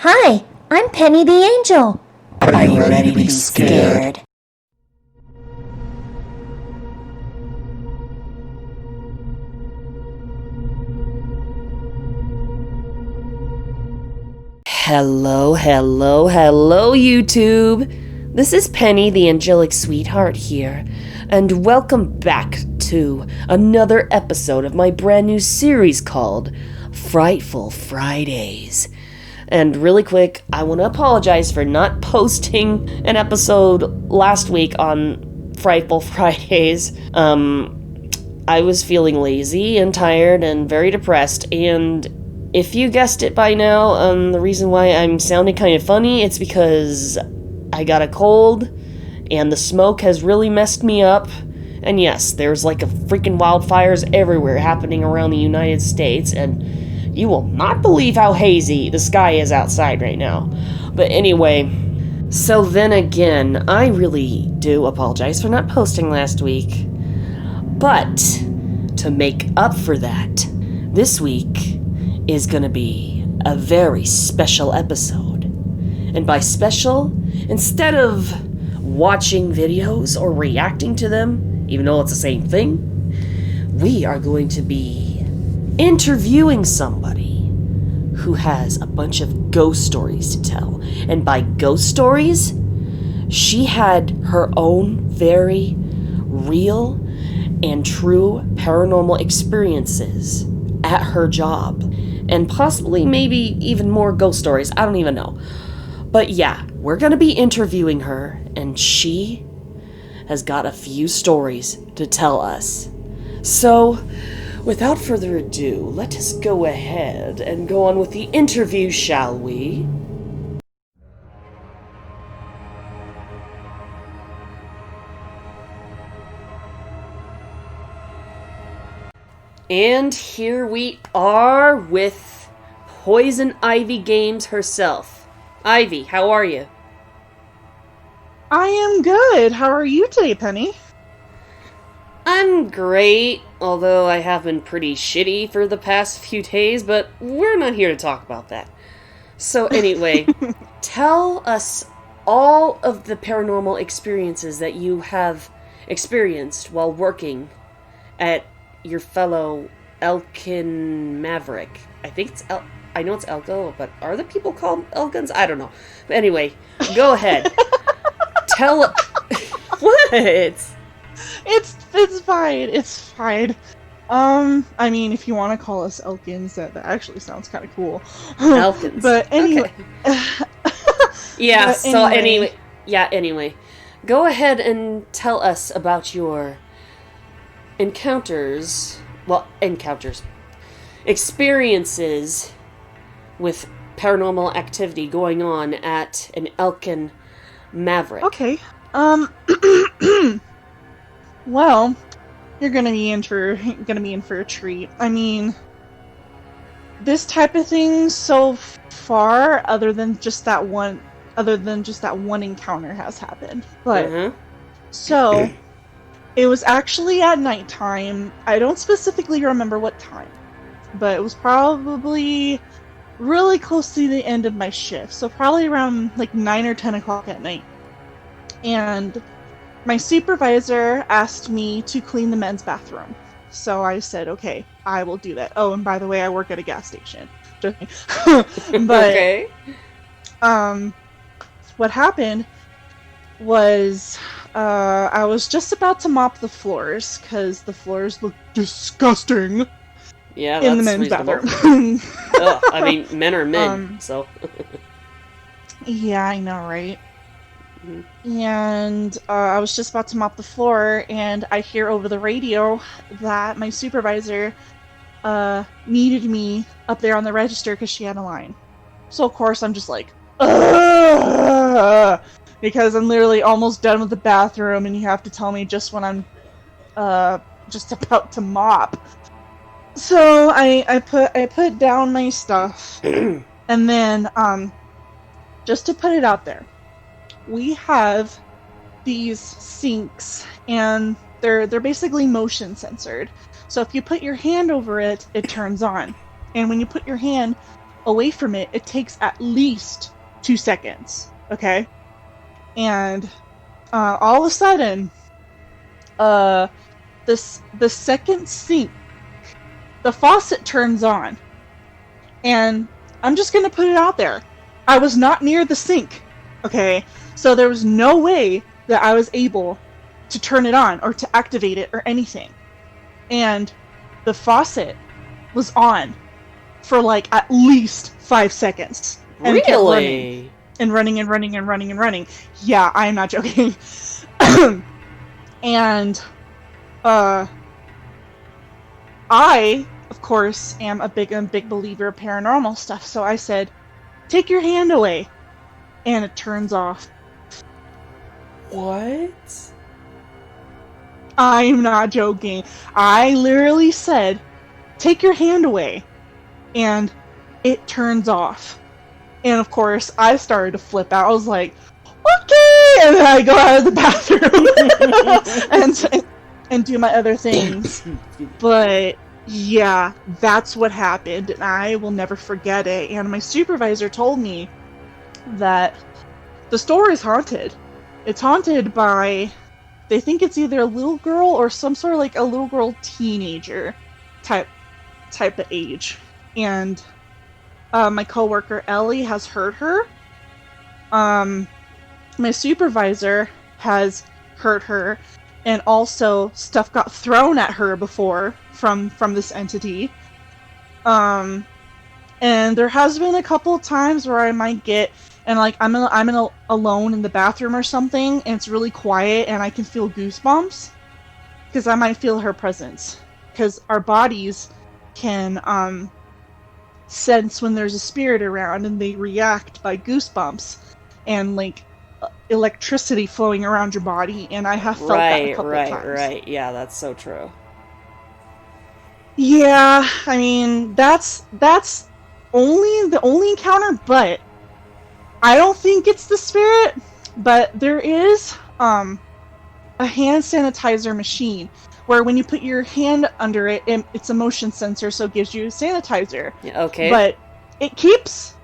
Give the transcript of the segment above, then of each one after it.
Hi, I'm Penny the Angel. Are you ready to be scared? Hello, YouTube! This is Penny, the angelic sweetheart here, and welcome back to another episode of my brand new series called Frightful Fridays. And really quick, I want to apologize for not posting an episode last week on Frightful Fridays. I was feeling lazy and tired and very depressed, and if you guessed it by now, the reason why I'm sounding kind of funny, it's because I got a cold, and the smoke has really messed me up. And yes, there's like a freaking wildfires everywhere happening around the United States, and you will not believe how hazy the sky is outside right now. But anyway, so then again, I really do apologize for not posting last week. But to make up for that, this week is gonna be a very special episode. And by special, instead of watching videos or reacting to them, even though it's the same thing, we are going to be interviewing somebody who has a bunch of ghost stories to tell. And by ghost stories, she had her own very real and true paranormal experiences at her job. And possibly maybe even more ghost stories, I don't even know. But yeah, we're gonna be interviewing her, and she has got a few stories to tell us. So, without further ado, let us go ahead and go on with the interview, shall we? And here we are with Poison Ivy Games herself. Ivy, how are you? I am good. How are you today, Penny? I'm great, although I have been pretty shitty for the past few days, but we're not here to talk about that. So anyway, tell us all of the paranormal experiences that you have experienced while working at your fellow Elkin Maverick. I think it's I know it's Elko, but are the people called Elkins? I don't know. But anyway, go ahead. Tell what? It's fine. It's fine. I mean, if you want to call us Elkins, that actually sounds kind of cool. Elkins. But anyway. Okay. Yeah, but so anyway. Go ahead and tell us about your experiences with paranormal activity going on at an Elkin Maverick. Okay. Well, you're gonna be in for a treat. I mean, this type of thing so far, other than just that one encounter has happened. But so it was actually at nighttime. I don't specifically remember what time, but it was probably really close to the end of my shift. So probably around like 9 or 10 o'clock at night. And my supervisor asked me to clean the men's bathroom. So I said, okay, I will do that. Oh, and by the way, I work at a gas station. But, okay. What happened was I was just about to mop the floors because the floors look disgusting. Yeah, in the men's bathroom. Ugh, I mean, men are men, so. Yeah, I know, right? Mm-hmm. And I was just about to mop the floor, and I hear over the radio that my supervisor needed me up there on the register because she had a line. So of course I'm just like, ugh! Because I'm literally almost done with the bathroom, and you have to tell me just when I'm just about to mop. So I put down my stuff, and then just to put it out there, we have these sinks, and they're basically motion censored. So if you put your hand over it, it turns on, and when you put your hand away from it, it takes at least 2 seconds. Okay? And all of a sudden, the second sink, the faucet turns on. And I'm just going to put it out there. I was not near the sink. Okay? So there was no way that I was able to turn it on or to activate it or anything. And the faucet was on for like at least 5 seconds. And it kept running and running and running and running and running. Yeah, I am not joking. And I, of course, am a big believer of paranormal stuff. So I said, "Take your hand away," and it turns off. What? I'm not joking. I literally said, "Take your hand away," and it turns off. And of course, I started to flip out. I was like, "Okay!" And then I go out of the bathroom and do my other things. But yeah, that's what happened, and I will never forget it. And my supervisor told me that the store is haunted. It's haunted by, they think it's either a little girl or some sort of like a little girl teenager type of age. And my coworker Ellie has heard her. My supervisor has heard her, and also stuff got thrown at her before from this entity. And there has been a couple times where I might get, and like I'm alone in the bathroom or something, and it's really quiet, and I can feel goosebumps because I might feel her presence. Because our bodies can sense when there's a spirit around, and they react by goosebumps and like electricity flowing around your body. And I have felt that a couple times. Right. Yeah, that's so true. Yeah, I mean that's only the only encounter, but I don't think it's the spirit. But there is a hand sanitizer machine where when you put your hand under it, it's a motion sensor, so it gives you sanitizer. Yeah, okay. But it keeps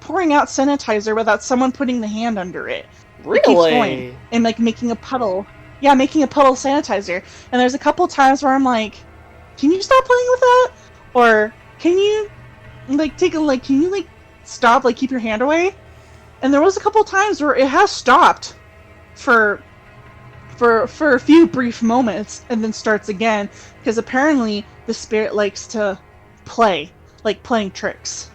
pouring out sanitizer without someone putting the hand under it. Really? It keeps going and like making a puddle. Yeah, making a puddle of sanitizer. And there's a couple times where I'm like, "Can you stop playing with that?" Or can you stop, like keep your hand away? And there was a couple times where it has stopped for a few brief moments and then starts again, because apparently the spirit likes to play, like playing tricks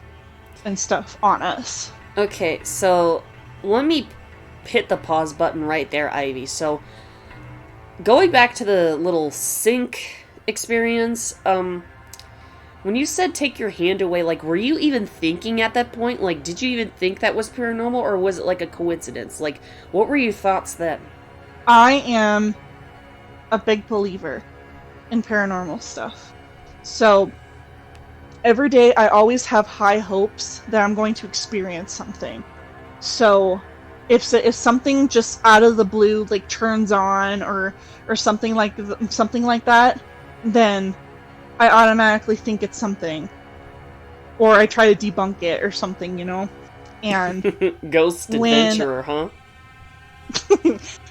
and stuff on us. Okay, so let me hit the pause button right there, Ivy. So going back to the little sink experience, when you said take your hand away, like, were you even thinking at that point? Like, did you even think that was paranormal, or was it like a coincidence? Like, what were your thoughts then? I am a big believer in paranormal stuff. So every day I always have high hopes that I'm going to experience something. So if something just out of the blue like turns on or something like that, then I automatically think it's something, or I try to debunk it or something, you know. And ghost adventurer, huh?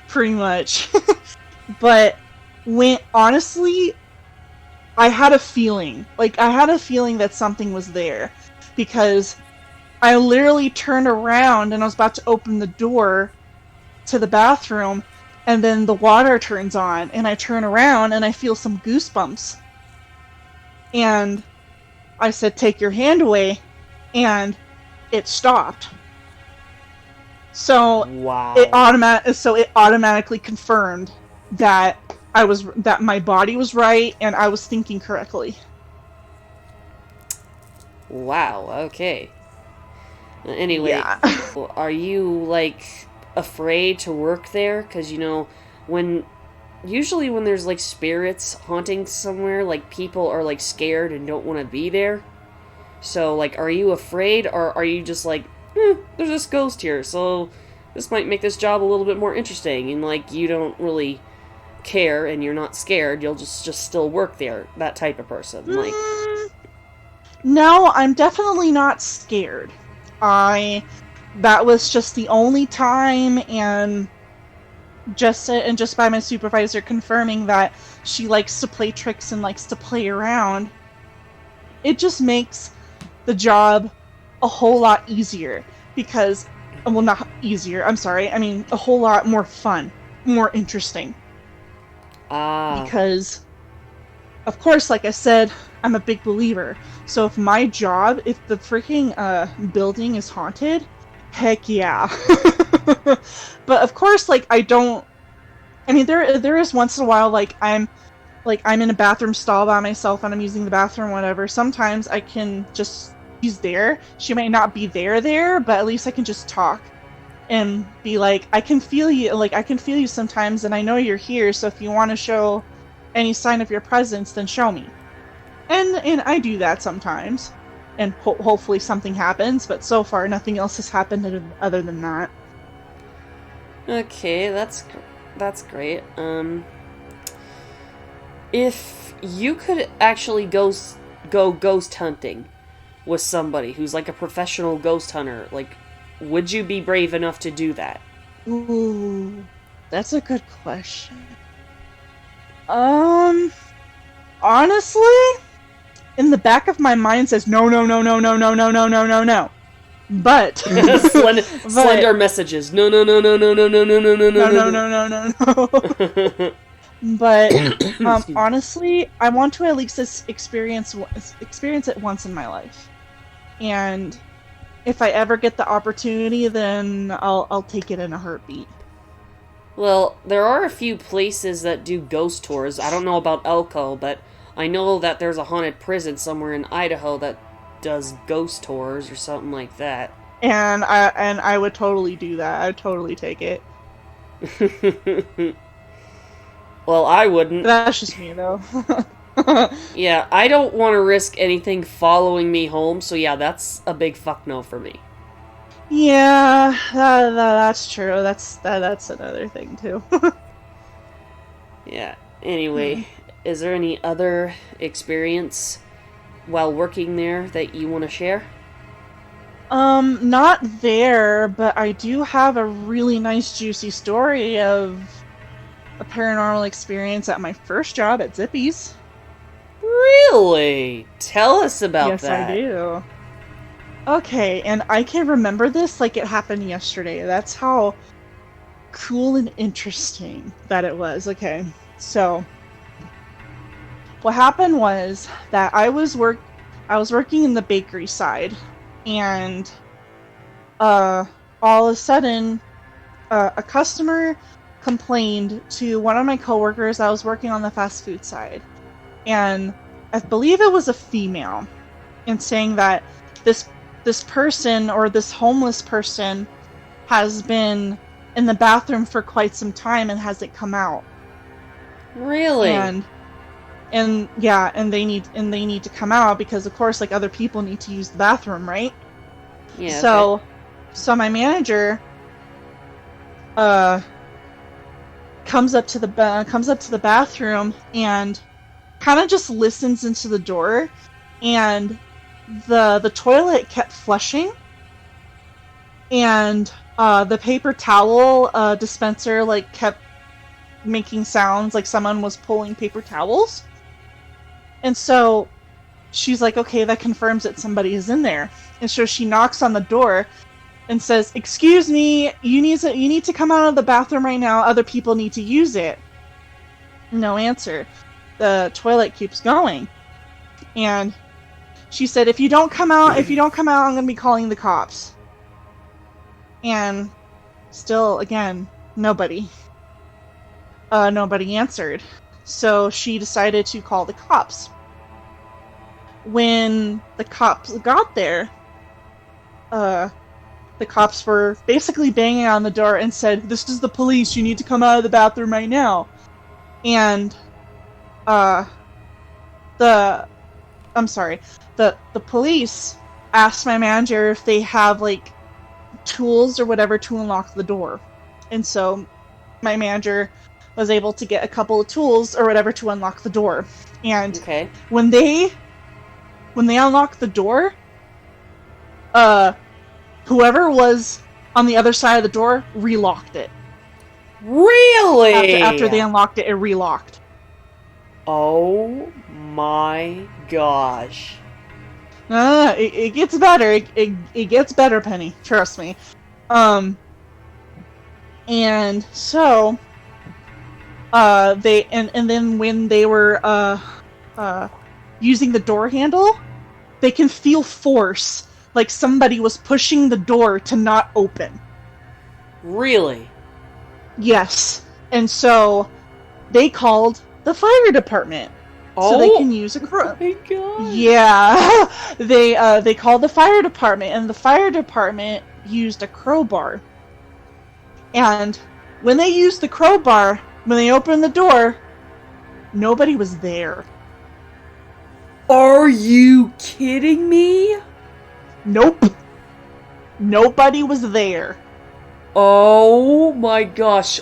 Pretty much. But honestly, I had a feeling that something was there, because I literally turned around and I was about to open the door to the bathroom, and then the water turns on, and I turn around and I feel some goosebumps. And I said, "Take your hand away," and it stopped. So wow. It automatically confirmed that my body was right and I was thinking correctly. Wow, okay. Anyway, yeah. Are you, like, afraid to work there? Because, you know, usually when there's, like, spirits haunting somewhere, like, people are, like, scared and don't want to be there. So, like, are you afraid, or are you just like, there's this ghost here, so this might make this job a little bit more interesting, and, like, you don't really care, and you're not scared, you'll just still work there, that type of person, like... No, I'm definitely not scared. That was just the only time, and just by my supervisor confirming that she likes to play tricks and likes to play around, it just makes the job a whole lot easier because, well, not easier, I'm sorry, I mean a whole lot more fun, more interesting. Because, of course, like I said, I'm a big believer. So if the freaking building is haunted, heck yeah. But of course, like, I mean, there is once in a while, like I'm in a bathroom stall by myself and I'm using the bathroom, whatever. Sometimes I can just, she's there. She may not be there, but at least I can just talk and be like, I can feel you sometimes, and I know you're here, so if you want to show any sign of your presence, then show me. And I do that sometimes, and hopefully something happens, but so far nothing else has happened other than that. Okay, that's great. If you could actually go ghost hunting with somebody who's like a professional ghost hunter, like, would you be brave enough to do that? Ooh, that's a good question. Honestly, in the back of my mind says no. But slender messages. No. But honestly, I want to at least experience it once in my life, and if I ever get the opportunity, then I'll take it in a heartbeat. Well, there are a few places that do ghost tours. I don't know about Elko, but I know that there's a haunted prison somewhere in Idaho that does ghost tours or something like that. And I would totally do that. I'd totally take it. Well, I wouldn't. That's just me, though. Yeah, I don't want to risk anything following me home, so yeah, that's a big fuck no for me. Yeah, that's true. That's another thing, too. Yeah, anyway, is there any other experience while working there that you want to share? Not there, but I do have a really nice juicy story of a paranormal experience at my first job at Zippy's. Really? Tell us about that. Yes, I do. Okay, and I can remember this like it happened yesterday. That's how cool and interesting that it was. Okay, so what happened was that I was working in the bakery side, and all of a sudden, a customer complained to one of my coworkers. I was working on the fast food side, and I believe it was a female, and saying that this person, or this homeless person, has been in the bathroom for quite some time and hasn't come out. Really? And yeah, and they need to come out because, of course, like, other people need to use the bathroom, right? Yeah. So my manager comes up to the bathroom and kind of just listens into the door, and the toilet kept flushing, and the paper towel dispenser like kept making sounds like someone was pulling paper towels. And so she's like, okay, that confirms that somebody is in there. And so she knocks on the door and says, "Excuse me, you need to come out of the bathroom right now. Other people need to use it." No answer. The toilet keeps going. And she said, if you don't come out, I'm going to be calling the cops. And still, again, nobody answered. So she decided to call the cops. When the cops got there, the cops were basically banging on the door and said, "This is the police, you need to come out of the bathroom right now." And the police asked my manager if they have like tools or whatever to unlock the door. And so my manager was able to get a couple of tools or whatever to unlock the door. And okay. when they when they unlocked the door, whoever was on the other side of the door relocked it. Really? After they unlocked it, it relocked. Oh my gosh. It gets better. It gets better, Penny. Trust me. And so, they and then when they were using the door handle, they can feel force, like somebody was pushing the door to not open. Really? Yes. And so they called the fire department. So they can use a Oh my god. Yeah. They called the fire department, and the fire department used a crowbar. And when they used the crowbar, when they opened the door, nobody was there. Are you kidding me? Nope. Nobody was there. Oh my gosh.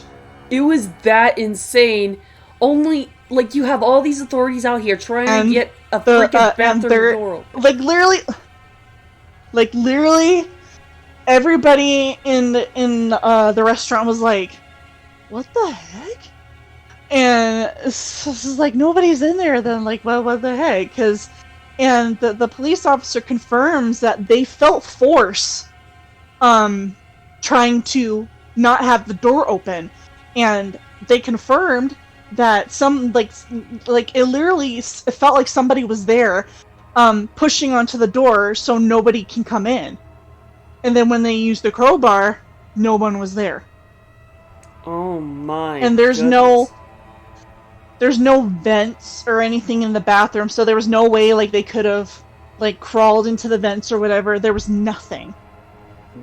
It was that insane. Only, like, you have all these authorities out here trying to get a freaking bathroom door open. Like literally, everybody in the restaurant was like, "What the heck?" And it's like nobody's in there. Then like, what the heck? And the police officer confirms that they felt force, trying to not have the door open, and they confirmed that some like it literally, it felt like somebody was there, pushing onto the door so nobody can come in. And then when they used the crowbar, no one was there. Oh my And there's goodness. no vents or anything in the bathroom, so there was no way like they could have like crawled into the vents or whatever. There was nothing.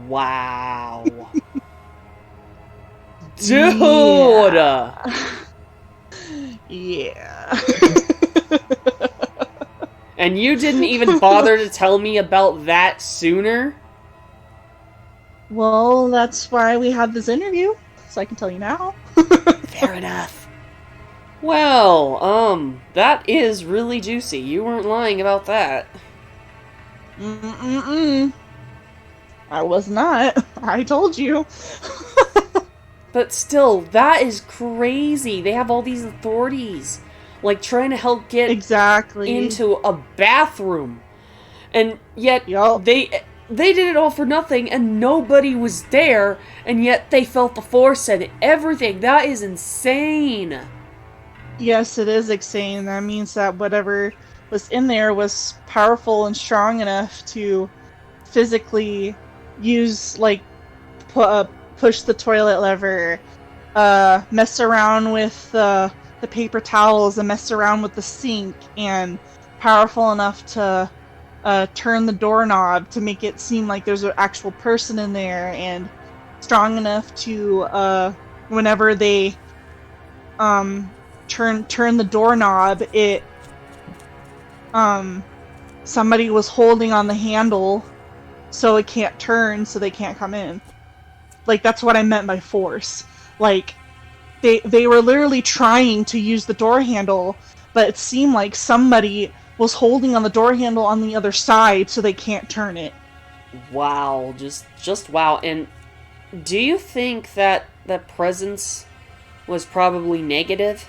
Wow. Dude! Yeah. And you didn't even bother to tell me about that sooner? Well, that's why we had this interview, so I can tell you now. Fair enough. Well, that is really juicy. You weren't lying about that. I was not. I told you. But still, that is crazy. They have all these authorities, like, trying to help get Exactly. into a bathroom. And yet, Yup. they did it all for nothing, and nobody was there, and yet they felt the force and everything. That is insane. Yes, it is insane. That means that whatever was in there was powerful and strong enough to physically use, like, push the toilet lever, mess around with the paper towels, and mess around with the sink, and powerful enough to turn the doorknob to make it seem like there's an actual person in there, and strong enough to, whenever they turn the doorknob, it somebody was holding on the handle so it can't turn, so they can't come in. Like, that's what I meant by force. Like, they were literally trying to use the door handle, but it seemed like somebody was holding on the door handle on the other side so they can't turn it. Wow, just wow. And do you think that the presence was probably negative?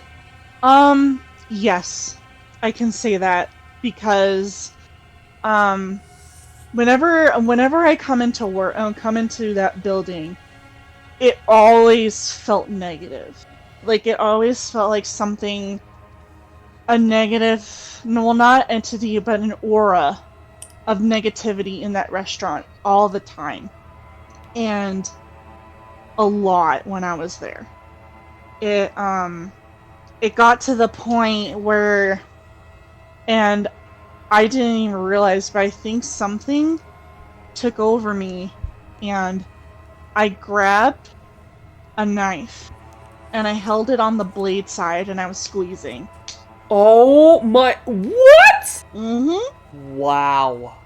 Yes. I can say that because whenever I come into that building, it always felt negative. Like, it always felt like something, a negative, well, not entity, but an aura of negativity in that restaurant all the time. And a lot when I was there. It got to the point where, and I didn't even realize, but I think something took over me, and I grabbed a knife, and I held it on the blade side, and I was squeezing. Oh my... What?! Mm-hmm. Wow.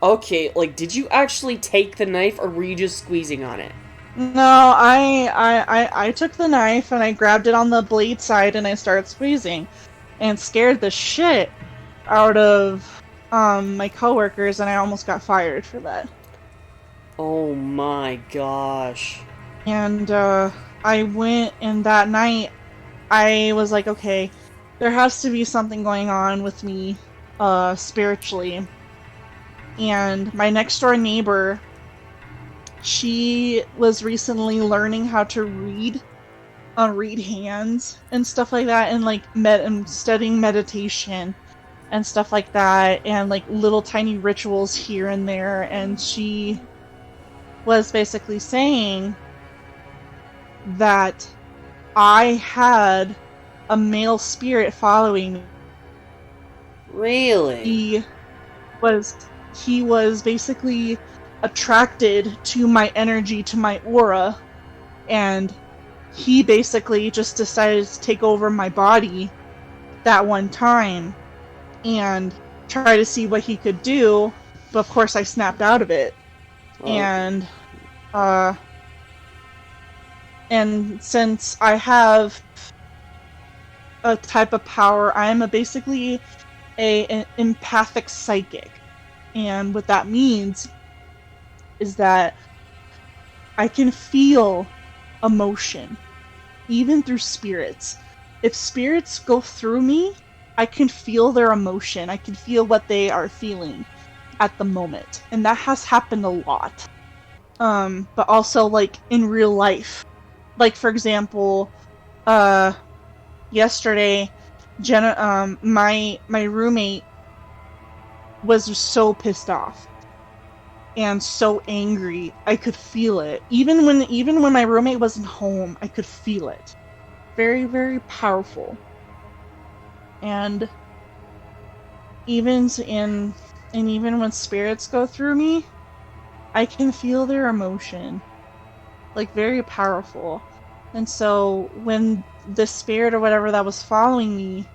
Okay, like, did you actually take the knife, or were you just squeezing on it? No, I took the knife, and I grabbed it on the blade side, and I started squeezing, and scared the shit out of my coworkers, and I almost got fired for that. Oh my gosh. And I went, and that night I was like, okay, there has to be something going on with me spiritually. And my next door neighbor, she was recently learning how to read hands and stuff like that, and like and studying meditation and stuff like that, and like little tiny rituals here and there. And she was basically saying that I had a male spirit following me. Really? He was basically attracted to my energy, to my aura, and he basically just decided to take over my body that one time and try to see what he could do. But of course I snapped out of it. Oh. And since I have a type of power, I'm basically an empathic psychic. And what that means is that I can feel emotion, even through spirits. If spirits go through me, I can feel their emotion. I can feel what they are feeling at the moment. And that has happened a lot. But also, like, in real life. Like, for example, yesterday, my roommate was so pissed off and so angry. I could feel it. Even when my roommate wasn't home, I could feel it. Very, very powerful. And even when spirits go through me, I can feel their emotion. Like, very powerful. And so when the spirit or whatever that was following me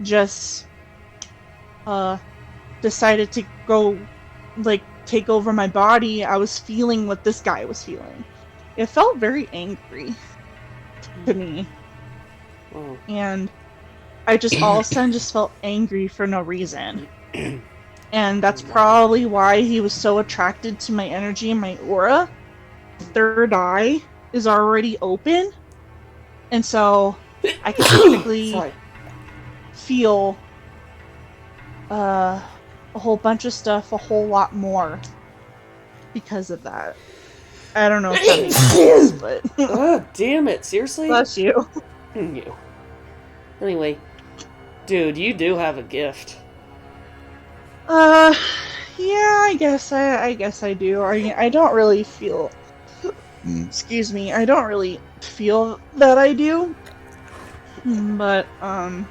just decided to go, like, take over my body, I was feeling what this guy was feeling. It felt very angry to me. Oh. And I just all of a sudden just felt angry for no reason. And that's probably why he was so attracted to my energy and my aura. Third eye is already open. And so I can typically feel a whole bunch of stuff, a whole lot more because of that. I don't know if that makes sense, but Oh, damn it. Seriously? bless you. You. Anyway, dude, you do have a gift. Yeah, I guess I do. I don't really feel. Excuse me. I don't really feel that I do. But I'm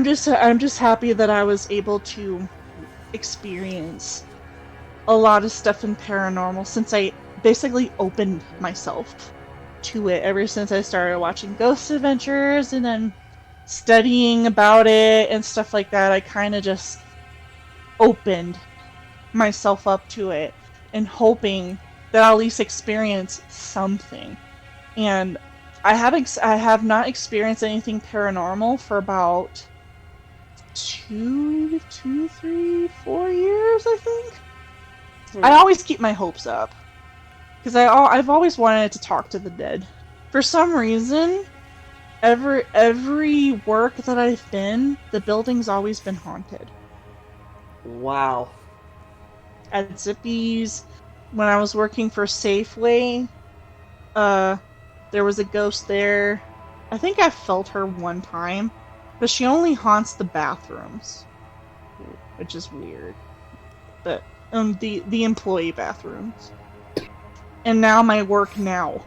just happy that I was able to experience a lot of stuff in paranormal since I basically opened myself to it ever since I started watching Ghost Adventures and then studying about it and stuff like that. I kind of just opened myself up to it and hoping that I'll at least experience something. And I have not experienced anything paranormal for about 2, 3, 4 years, I think. I always keep my hopes up because I've always wanted to talk to the dead. For some reason, every work that I've been, the building's always been haunted. Wow. At Zippy's, when I was working for Safeway, there was a ghost there. I think I felt her one time, but she only haunts the bathrooms, which is weird. But the employee bathrooms. And now my work now,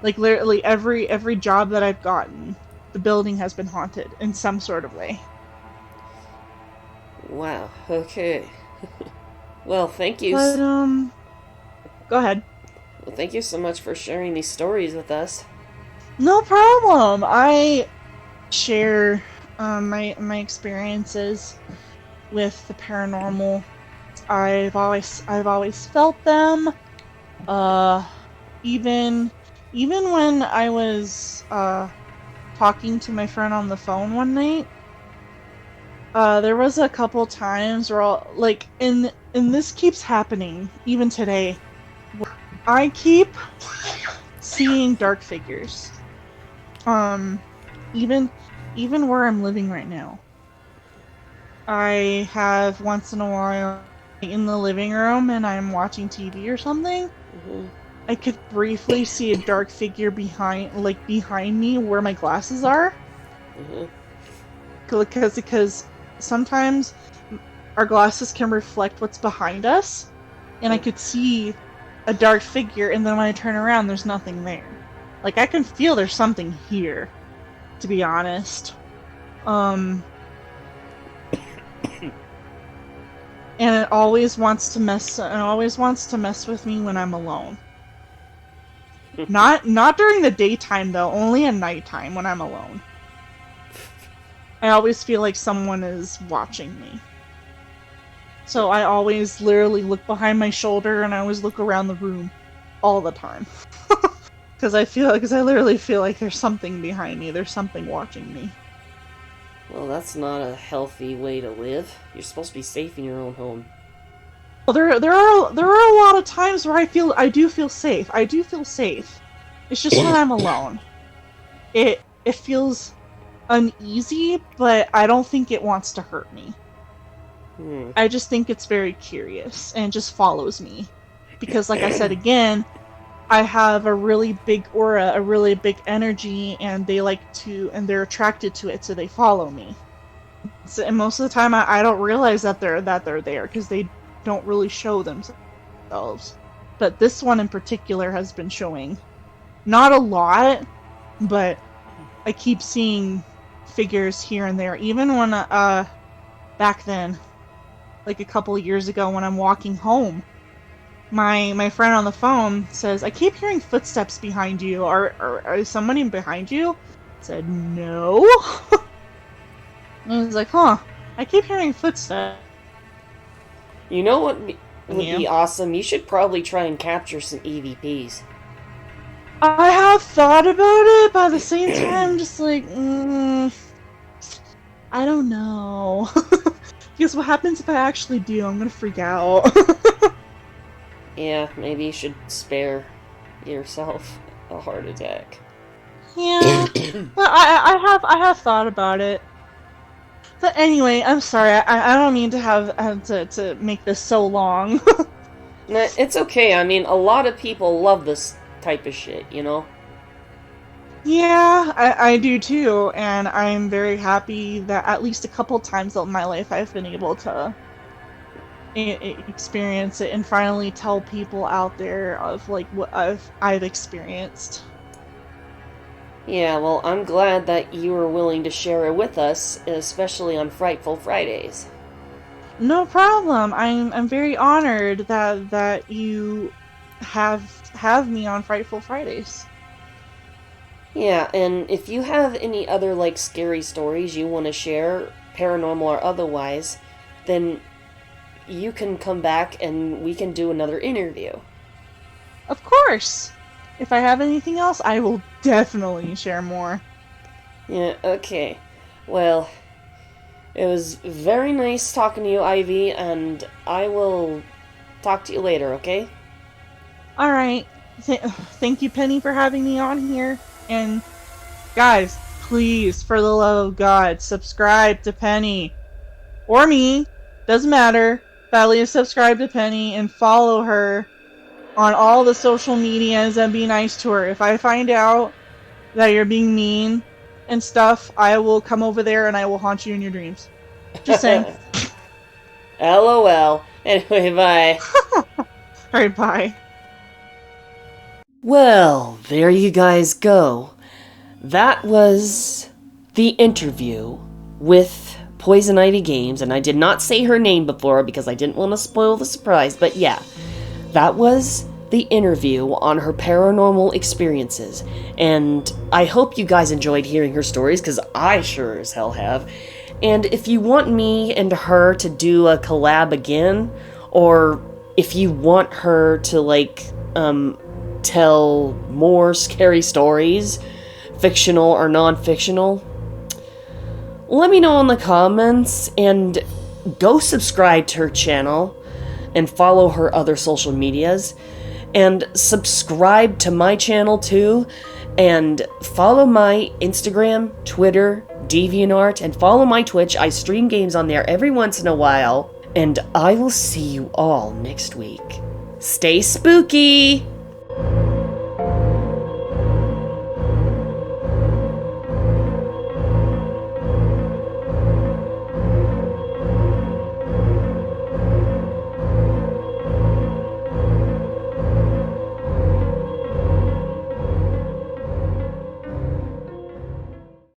like literally every job that I've gotten, the building has been haunted in some sort of way. Wow. Okay. Well, thank you. But go ahead. Well, thank you so much for sharing these stories with us. No problem. I share my experiences with the paranormal. I've always felt them. Even when I was talking to my friend on the phone one night, There was a couple times where like, and this keeps happening even today. I keep seeing dark figures. Even where I'm living right now. I have once in a while in the living room and I'm watching TV or something. Mm-hmm. I could briefly see a dark figure behind me where my glasses are. Mm-hmm. Because sometimes our glasses can reflect what's behind us, and I could see a dark figure, and then when I turn around, there's nothing there. Like, I can feel there's something here, to be honest. And it always wants to mess with me when I'm alone. Not during the daytime though, only at nighttime when I'm alone. I always feel like someone is watching me. So I always literally look behind my shoulder and I always look around the room all the time. Because I literally feel like there's something behind me, there's something watching me. Well, that's not a healthy way to live. You're supposed to be safe in your own home. Well, there are a lot of times where I do feel safe. I do feel safe. It's just when I'm alone. It feels uneasy, but I don't think it wants to hurt me. I just think it's very curious and just follows me. Because like I said again, I have a really big aura, a really big energy, and they're attracted to it, so they follow me. So, and most of the time I don't realize that they're there because they don't really show themselves. But this one in particular has been showing. Not a lot, but I keep seeing figures here and there. Even when back then, like a couple of years ago when I'm walking home, my friend on the phone says, I keep hearing footsteps behind you. Is somebody behind you? I said, no. And I was like, huh, I keep hearing footsteps. You know what would be awesome? You should probably try and capture some EVPs. I have thought about it, but at the same time, I'm just like, I don't know. Because what happens if I actually do? I'm gonna freak out. Yeah, maybe you should spare yourself a heart attack. Yeah, but I have thought about it. But anyway, I'm sorry. I don't mean to have to make this so long. Nah, it's okay. I mean, a lot of people love this type of shit, you know? Yeah, I do too, and I'm very happy that at least a couple times in my life I've been able to experience it and finally tell people out there of like what I've experienced. Yeah, well, I'm glad that you were willing to share it with us, especially on Frightful Fridays. No problem. I'm very honored that you have me on Frightful Fridays. Yeah, and if you have any other, like, scary stories you want to share, paranormal or otherwise, then you can come back and we can do another interview. Of course! If I have anything else, I will definitely share more. Yeah, okay. Well, it was very nice talking to you, Ivy, and I will talk to you later, okay? Alright. Thank you, Penny, for having me on here. And, guys, please, for the love of God, subscribe to Penny. Or me. Doesn't matter. But at least subscribe to Penny and follow her on all the social medias and be nice to her. If I find out that you're being mean and stuff, I will come over there and I will haunt you in your dreams. Just saying. LOL. Anyway, bye. Alright, bye. Well, there you guys go. That was the interview with Poison Ivy Games, and I did not say her name before because I didn't want to spoil the surprise, but yeah, that was the interview on her paranormal experiences, and I hope you guys enjoyed hearing her stories, because I sure as hell have. And if you want me and her to do a collab again, or if you want her to, like, tell more scary stories, fictional or non-fictional, let me know in the comments, and go subscribe to her channel and follow her other social medias, and subscribe to my channel too, and follow my Instagram, Twitter, DeviantArt, and follow my Twitch. I stream games on there every once in a while, and I will see you all next week. Stay spooky!